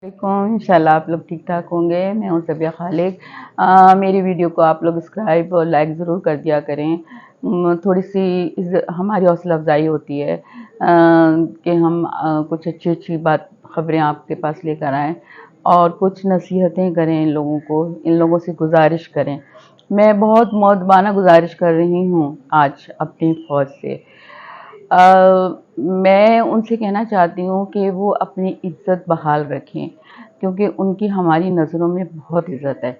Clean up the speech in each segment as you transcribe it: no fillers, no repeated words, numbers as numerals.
इंशाल्लाह आप लोग ठीक ठाक होंगे। मैं हूँ सबिया खालिक। मेरी वीडियो को आप लोग सब्सक्राइब और लाइक ज़रूर कर दिया करें। थोड़ी सी हमारी हौसला अफजाई होती है कि हम कुछ अच्छी अच्छी बात खबरें आपके पास लेकर आएँ और कुछ नसीहतें करें इन लोगों से गुजारिश करें। मैं बहुत मौदबाना गुजारिश कर रही हूँ आज अपनी फ़ौज से। मैं उनसे कहना चाहती हूँ कि वो अपनी इज़्ज़त बहाल रखें, क्योंकि उनकी हमारी नज़रों में बहुत इज़्ज़त है।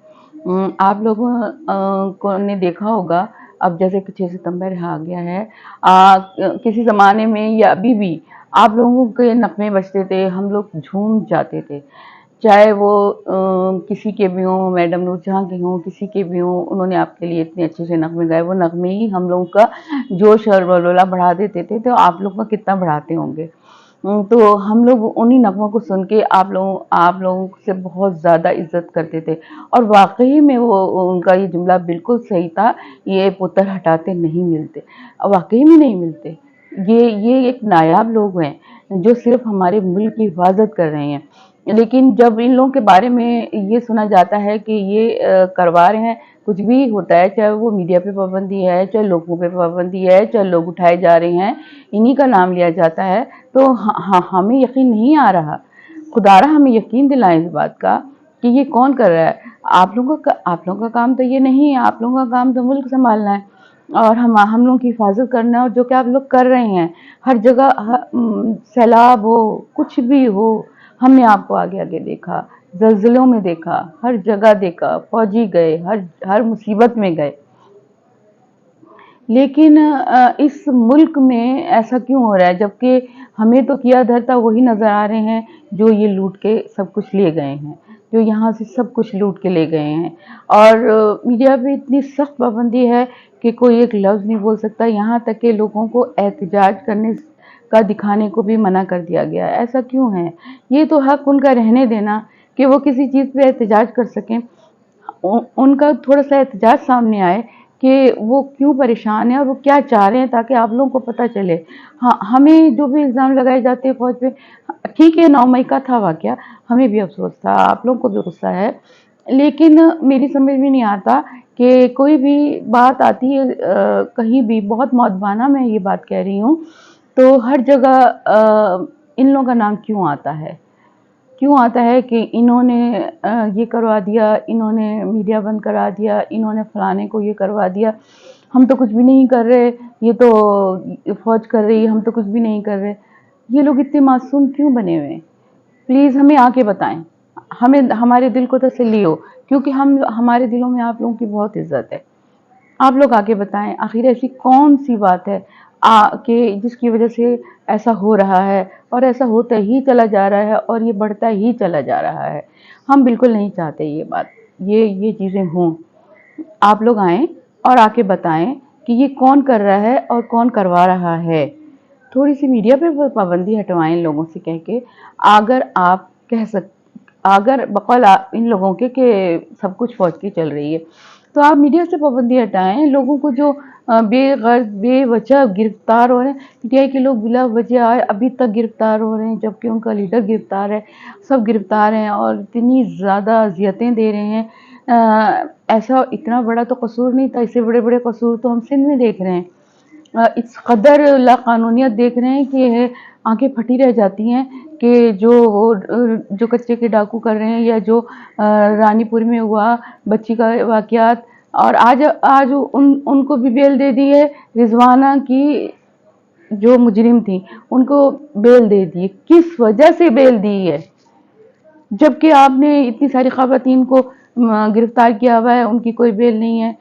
आप लोगों को ने देखा होगा, अब जैसे कि 6 सितंबर आ गया है, किसी ज़माने में या अभी भी आप लोगों के नग़मे बजते थे, हम लोग झूम जाते थे। चाहे वो किसी के भी हों, मैडम नूरजहाँ के हों, किसी के भी हों, उन्होंने आपके लिए इतने अच्छे-अच्छे नग़मे गाए, वो नग़मे ही हम लोगों का जोश और वलवला बढ़ा देते थे, तो आप लोग का कितना बढ़ाते होंगे। तो हम लोग उन्हीं नग़मों को सुन के आप लोगों से बहुत ज़्यादा इज़्ज़त करते थे और वाक़ई में वो उनका ये जुमला बिल्कुल सही था, ये पुत्तर हटाते नहीं मिलते, वाक़ई में नहीं मिलते। ये एक नायाब लोग हैं, जो सिर्फ़ हमारे मुल्क की हिफ़ाज़त कर रहे हैं। लेकिन जब इन लोगों के बारे में ये सुना जाता है कि ये करवा रहे हैं, कुछ भी होता है, चाहे वो मीडिया पे पाबंदी है, चाहे लोगों पे पाबंदी है, चाहे लोग उठाए जा रहे हैं, इन्हीं का नाम लिया जाता है, तो हमें यकीन नहीं आ रहा। खुदारा हमें यकीन दिलाएं इस बात का कि ये कौन कर रहा है। आप लोगों का काम तो ये नहीं है, आप लोगों का काम तो मुल्क संभालना है और हम लोगों की हिफाजत करना है, और जो कि आप लोग कर रहे हैं। हर जगह सैलाब हो, कुछ भी हो, हमने आपको आगे आगे देखा, ज़लज़लों में देखा, हर जगह देखा, फौजी गए, हर मुसीबत में गए। लेकिन इस मुल्क में ऐसा क्यों हो रहा है, जबकि हमें तो किया धरता वही नज़र आ रहे हैं जो ये लूट के सब कुछ ले गए हैं, जो यहाँ से सब कुछ लूट के ले गए हैं। और मीडिया पे इतनी सख्त पाबंदी है कि कोई एक लफ्ज़ नहीं बोल सकता, यहाँ तक कि लोगों को एहतजाज करने का दिखाने को भी मना कर दिया गया है। ऐसा क्यों है? ये तो हक उनका रहने देना कि वो किसी चीज़ पे एहतजाज कर सकें। उनका थोड़ा-सा एहतजाज सामने आए कि वो क्यों परेशान हैं और वो क्या चाह रहे हैं, ताकि आप लोगों को पता चले। हाँ, हमें जो भी इल्ज़ाम लगाए जाते हैं फ़ौज पे, ठीक है, 9 मई का था वाक़या, हमें भी अफ़सोस था, आप लोगों को भी गुस्सा है। लेकिन मेरी समझ में नहीं आता कि कोई भी बात आती है कहीं भी, बहुत मौदबाना मैं ये बात कह रही हूँ, तो हर जगह इन लोगों का नाम क्यों आता है? क्यों आता है कि इन्होंने ये करवा दिया, इन्होंने मीडिया बंद करा दिया, इन्होंने फलाने को ये करवा दिया, हम तो कुछ भी नहीं कर रहे, ये तो फ़ौज कर रही है, हम तो कुछ भी नहीं कर रहे। ये लोग इतने मासूम क्यों बने हुए हैं? प्लीज़ हमें आके बताएं, हमें हमारे दिल को तसल्ली हो, क्योंकि हमारे दिलों में आप लोगों की बहुत इज़्ज़त है। आप लोग आके बताएं, आखिर ऐसी कौन सी बात है कि जिसकी वजह से ऐसा हो रहा है और ऐसा होता ही चला जा रहा है और ये बढ़ता ही चला जा रहा है। हम बिल्कुल नहीं चाहते ये चीज़ें हों। आप लोग आएँ और आके बताएं कि ये कौन कर रहा है और कौन करवा रहा है। थोड़ी सी मीडिया पे पाबंदी हटवाएं लोगों से कह के। अगर आप अगर बकौल इन लोगों के कि सब कुछ फ़ौज की चल रही है, तो आप मीडिया से पाबंदी हटाएं। लोगों को जो बेगर्ज़ बेवजह गिरफ्तार हो रहे हैं, पीटीआई के लोग बिला वजह अभी तक गिरफ्तार हो रहे हैं, जबकि उनका लीडर गिरफ्तार है, सब गिरफ्तार हैं और इतनी ज़्यादा अज़ियतें दे रहे हैं। ऐसा इतना बड़ा तो कसूर नहीं था, इससे बड़े बड़े कसूर तो हम सिंध में देख रहे हैं। इस कदर लाक़ानूनियत देख रहे हैं कि आंखें फटी रह जाती हैं कि जो कचरे के डाकू कर रहे हैं, या जो रानीपुर में हुआ बच्ची का वाक़यात, और आज उनको भी बेल दे दी है। रिजवाना की जो मुजरिम थी, उनको बेल दे दी है। किस वजह से बेल दी है? जबकि आपने इतनी सारी ख़वातीन को गिरफ्तार किया हुआ है, उनकी कोई बेल नहीं है।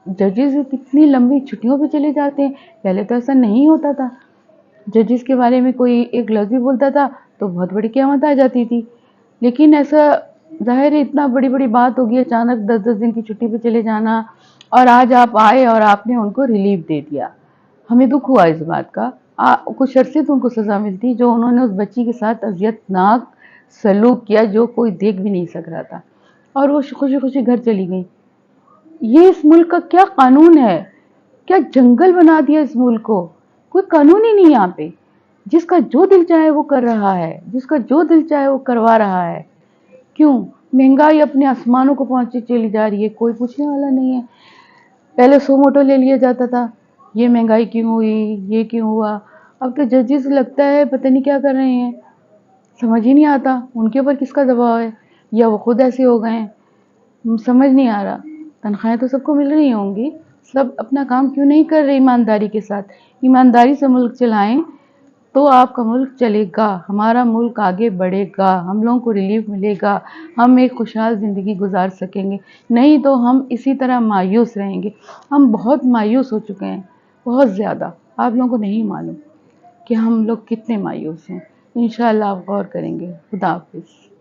जजेस कितनी लंबी छुट्टियों पे चले जाते हैं, पहले तो ऐसा नहीं होता था। जजेस के बारे में कोई एक लफ्ज़ भी बोलता था तो बहुत बड़ी क़यामत आ जाती थी। लेकिन ऐसा ज़ाहिर है, इतना बड़ी बड़ी बात होगी, अचानक 10-10 दिन की छुट्टी पे चले जाना, और आज आप आए और आपने उनको रिलीफ दे दिया। हमें दुख हुआ इस बात का। कुछ अरसे तो उनको सज़ा मिलती, जो उन्होंने उस बच्ची के साथ अज़ियतनाक सलूक किया, जो कोई देख भी नहीं सक रहा था, और वो खुशी खुशी घर चली गई। ये इस मुल्क का क्या कानून है? क्या जंगल बना दिया इस मुल्क को? कोई कानून ही नहीं यहाँ पे। جس کا جو دل چاہے وہ کر رہا ہے، جس کا جو دل چاہے وہ کروا رہا ہے. کیوں؟ مہنگائی اپنے آسمانوں کو پہنچتی چلی جا رہی ہے، کوئی پوچھنے والا نہیں ہے. پہلے سو موٹو لے لیا جاتا تھا، یہ مہنگائی کیوں ہوئی، یہ کیوں ہوا. اب تو ججز لگتا ہے پتہ نہیں کیا کر رہے ہیں، سمجھ ہی نہیں آتا ان کے اوپر کس کا دباؤ ہے، یا وہ خود ایسے ہو گئے ہیں. سمجھ نہیں آ رہا. تنخواہیں تو سب کو مل رہی ہوں گی، سب اپنا کام کیوں نہیں کر رہے ایمانداری کے ساتھ. ایمانداری سے ملک چلائیں تو آپ کا ملک چلے گا، ہمارا ملک آگے بڑھے گا، ہم لوگوں کو ریلیف ملے گا، ہم ایک خوشحال زندگی گزار سکیں گے. نہیں تو ہم اسی طرح مایوس رہیں گے. ہم بہت مایوس ہو چکے ہیں، بہت زیادہ. آپ لوگوں کو نہیں معلوم کہ ہم لوگ کتنے مایوس ہیں. انشاءاللہ آپ غور کریں گے. خدا حافظ.